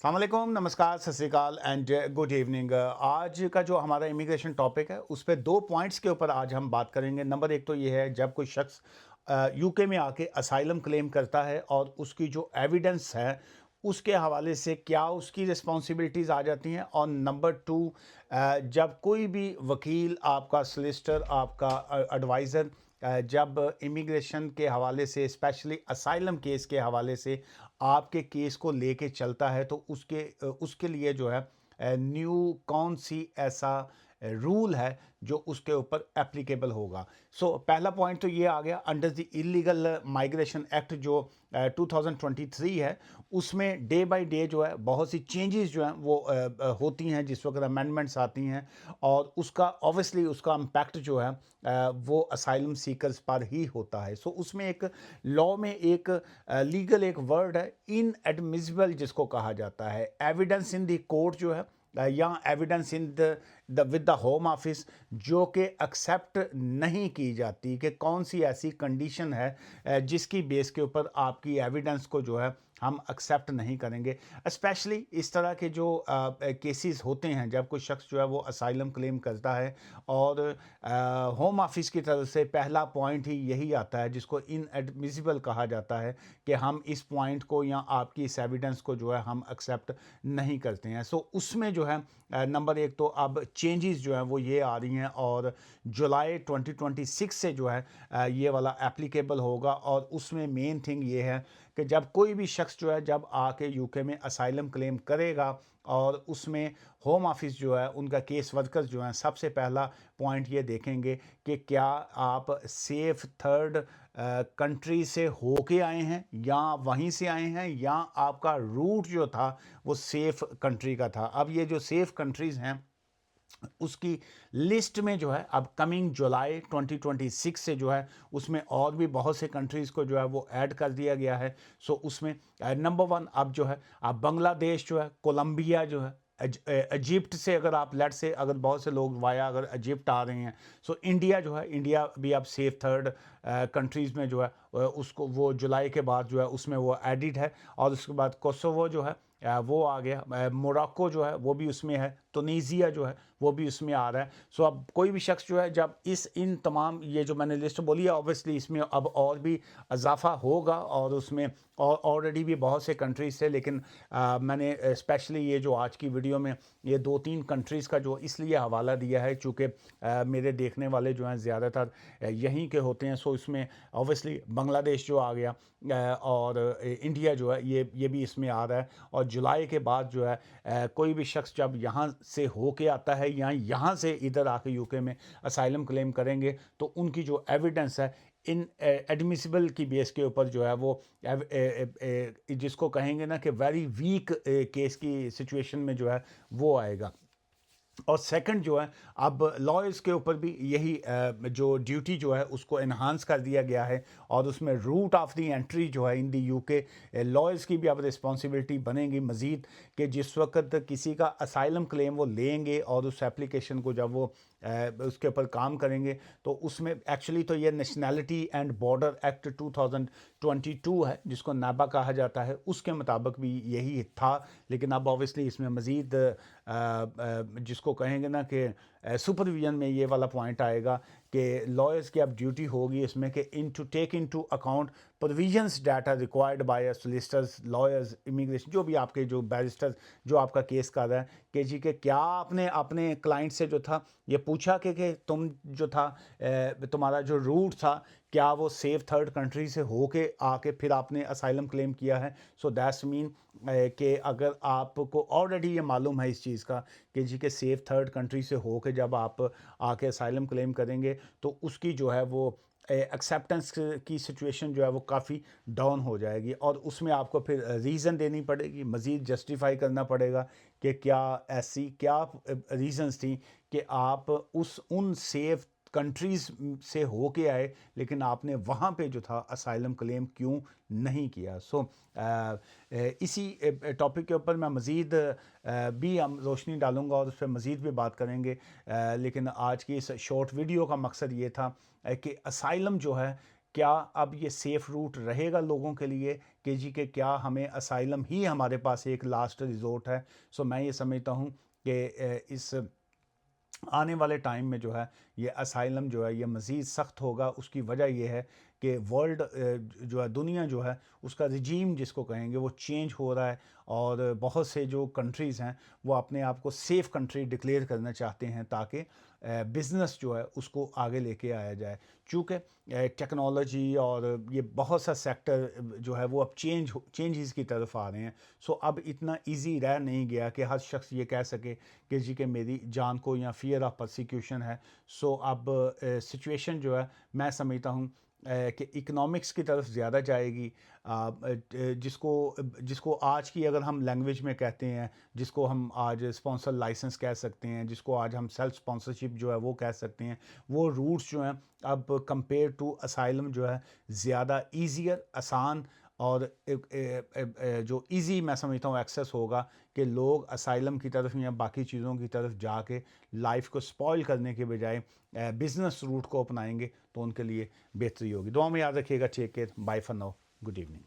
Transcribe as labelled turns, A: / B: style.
A: अस्सलामुअलैकुम, नमस्कार, सत श्री अकाल एंड गुड इवनिंग। आज का जो हमारा इमिग्रेशन टॉपिक है उस पे दो पॉइंट्स के ऊपर आज हम बात करेंगे। नंबर एक तो ये है, जब कोई शख्स यूके में आके असाइलम क्लेम करता है और उसकी जो एविडेंस है उसके हवाले से क्या उसकी रिस्पॉन्सिबिलिटीज़ आ जाती हैं। और नंबर टू, जब कोई भी वकील, आपका सलिसिटर, आपका एडवाइज़र जब इमिग्रेशन के हवाले से, स्पेशली असाइलम केस के हवाले से आपके केस को लेके चलता है, तो उसके लिए जो है न्यू कौन सी ऐसा रूल है जो उसके ऊपर एप्लीकेबल होगा। पहला पॉइंट तो ये आ गया, under the illegal migration act जो 2023 है, उसमें डे बाय डे जो है बहुत सी चेंजेस जो हैं वो होती हैं जिस वक्त अमेंडमेंट्स आती हैं, और उसका ऑब्वियसली उसका इम्पैक्ट जो है वो असाइलम सीकर्स पर ही होता है। उसमें एक लॉ में एक लीगल एक वर्ड है, इनएडमिसिबल, जिसको कहा जाता है। एविडेंस इन द कोर्ट जो है या evidence in the with the home office, जो कि एक्सेप्ट नहीं की जाती, कि कौन सी ऐसी कंडीशन है जिसकी बेस के ऊपर आपकी एविडेंस को जो है हम एक्सेप्ट नहीं करेंगे। स्पेशली इस तरह के जो केसेस होते हैं जब कोई शख्स जो है वो असाइलम क्लेम करता है, और होम ऑफिस की तरफ से पहला पॉइंट ही यही आता है जिसको इनएडमिसिबल कहा जाता है, कि हम इस पॉइंट को या आपकी इस एविडेंस को जो है हम एक्सेप्ट नहीं करते हैं। उसमें जो है नंबर एक तो अब चेंजेस जो हैं वो ये आ रही हैं, और जुलाई 2026 से जो है ये वाला एप्लीकेबल होगा। और उसमें मेन थिंग ये है कि जब कोई भी शख्स जो है जब आके यूके में असाइलम क्लेम करेगा, और उसमें होम ऑफिस जो है उनका केस वर्कर्स जो हैं सबसे पहला पॉइंट ये देखेंगे कि क्या आप सेफ थर्ड कंट्री से होके आए हैं, या वहीं से आए हैं, या आपका रूट जो था वो सेफ कंट्री का था। अब ये जो सेफ कंट्रीज़ हैं उसकी लिस्ट में जो है अब कमिंग जुलाई 2026 से जो है उसमें और भी बहुत से कंट्रीज़ को जो है वो ऐड कर दिया गया है। उसमें नंबर वन अब जो है, अब बांग्लादेश जो है, कोलंबिया जो है, इजिप्ट से अगर आप लेट से अगर बहुत से लोग वाया अगर इजिप्ट आ रहे हैं, इंडिया जो है, इंडिया भी अब सेफ थर्ड कंट्रीज़ में जो है उसको वो जुलाई के बाद जो है उसमें वो एडिड है। और उसके बाद कोसोवो जो है वो आ गया, मोरक्को जो है वो भी उसमें है, तुनीसिया जो है वो भी उसमें आ रहा है। अब कोई भी शख्स जो है जब इन तमाम ये जो मैंने लिस्ट बोली है, ऑब्वियसली इसमें अब और भी इजाफा होगा, और उसमें ऑलरेडी भी बहुत से कंट्रीज थे, लेकिन मैंने स्पेशली ये जो आज की वीडियो में ये दो तीन कंट्रीज़ का जो इसलिए हवाला दिया है चूँकि मेरे देखने वाले जो हैं ज़्यादातर यहीं के होते हैं। इसमें ऑब्वियसली बांग्लादेश जो आ गया, और इंडिया जो है ये भी इसमें आ रहा है। और जुलाई के बाद जो है कोई भी शख्स जब यहाँ से होके आता है या यहाँ से इधर आके यूके में असाइलम क्लेम करेंगे, तो उनकी जो एविडेंस है इन एडमिसिबल की बेस के ऊपर जो है वो जिसको कहेंगे ना कि वेरी वीक केस की सिचुएशन में जो है वो आएगा। और सेकंड जो है, अब लॉयर्स के ऊपर भी यही जो ड्यूटी जो है उसको इन्हांस कर दिया गया है, और उसमें रूट ऑफ द एंट्री जो है इन दी यूके, लॉयर्स की भी अब रिस्पॉन्सिबिलिटी बनेगी मज़ीद, कि जिस वक्त किसी का असाइलम क्लेम वो लेंगे और उस एप्लीकेशन को जब वो उसके ऊपर काम करेंगे, तो उसमें एक्चुअली तो ये नेशनैलिटी एंड बॉर्डर एक्ट 2022 है जिसको नाबा कहा जाता है, उसके मुताबिक भी यही था। लेकिन अब ऑब्वियसली इसमें मज़ीद जिसको कहेंगे ना कि सुपरविजन में ये वाला पॉइंट आएगा कि लॉयर्स की अब ड्यूटी होगी इसमें कि take into account provisions that are required by solicitors, lawyers, immigration, जो भी आपके जो बैरिस्टर्स जो आपका केस कर रहा है, कि जी के क्या आपने अपने क्लाइंट से जो था ये पूछा कि तुम जो था तुम्हारा जो रूट था क्या वो सेफ थर्ड कंट्री से होके आके फिर आपने असाइलम क्लेम किया है। दैट्स मीन कि अगर आपको ऑलरेडी ये मालूम है इस चीज़ का कि जी के सेफ थर्ड कंट्री से होके जब आप आके असाइलम क्लेम करेंगे, तो उसकी जो है वो एक्सेप्टेंस की सिचुएशन जो है वो काफ़ी डाउन हो जाएगी, और उसमें आपको फिर रीज़न देनी पड़ेगी, मज़ीद जस्टिफाई करना पड़ेगा कि क्या ऐसी क्या रीज़न्स थी कि आप उन सेफ कंट्रीज़ से होके आए, लेकिन आपने वहाँ पे जो था असाइलम क्लेम क्यों नहीं किया। इसी टॉपिक के ऊपर मैं मज़ीद भी हम रोशनी डालूँगा और उस पर मज़ीद भी बात करेंगे, लेकिन आज की इस शॉर्ट वीडियो का मकसद ये था कि असाइलम जो है क्या अब ये सेफ़ रूट रहेगा लोगों के लिए कि जी कि क्या हमें असाइलम ही हमारे पास एक लास्ट रिज़ोर्ट है? सो मैं ये समझता हूँ कि इस आने वाले टाइम में जो है ये असाइलम जो है ये मज़ीद सख्त होगा। उसकी वजह ये है कि वर्ल्ड जो है दुनिया जो है उसका रिजीम जिसको कहेंगे वो चेंज हो रहा है, और बहुत से जो कंट्रीज़ हैं वो अपने आप को सेफ़ कंट्री डिक्लेयर करना चाहते हैं ताकि बिज़नेस जो है उसको आगे लेके आया जाए। चूँकि टेक्नोलॉजी और ये बहुत सा सेक्टर जो है वो अब चेंजेस की तरफ आ रहे हैं। सो अब इतना इजी रह नहीं गया कि हर शख्स ये कह सके कि जी कि मेरी जान को या फियर ऑफ प्रोसिक्यूशन है। सो अब सिचुएशन जो है मैं समझता हूँ कि इकोनॉमिक्स की तरफ ज़्यादा जाएगी। जिसको जिसको आज की अगर हम लैंग्वेज में कहते हैं, जिसको हम आज स्पॉन्सर लाइसेंस कह सकते हैं, जिसको आज हम सेल्फ स्पॉन्सरशिप जो है वो कह सकते हैं, वो रूट्स जो हैं अब कंपेयर टू असाइलम जो है ज़्यादा ईज़ियर, आसान और जो इजी मैं समझता हूँ एक्सेस होगा कि लोग असाइलम की तरफ या बाकी चीज़ों की तरफ जाके लाइफ को स्पॉइल करने के बजाय बिजनेस रूट को अपनाएंगे तो उनके लिए बेहतरी होगी। दुआ में याद रखिएगा। Take care, bye for now, good evening.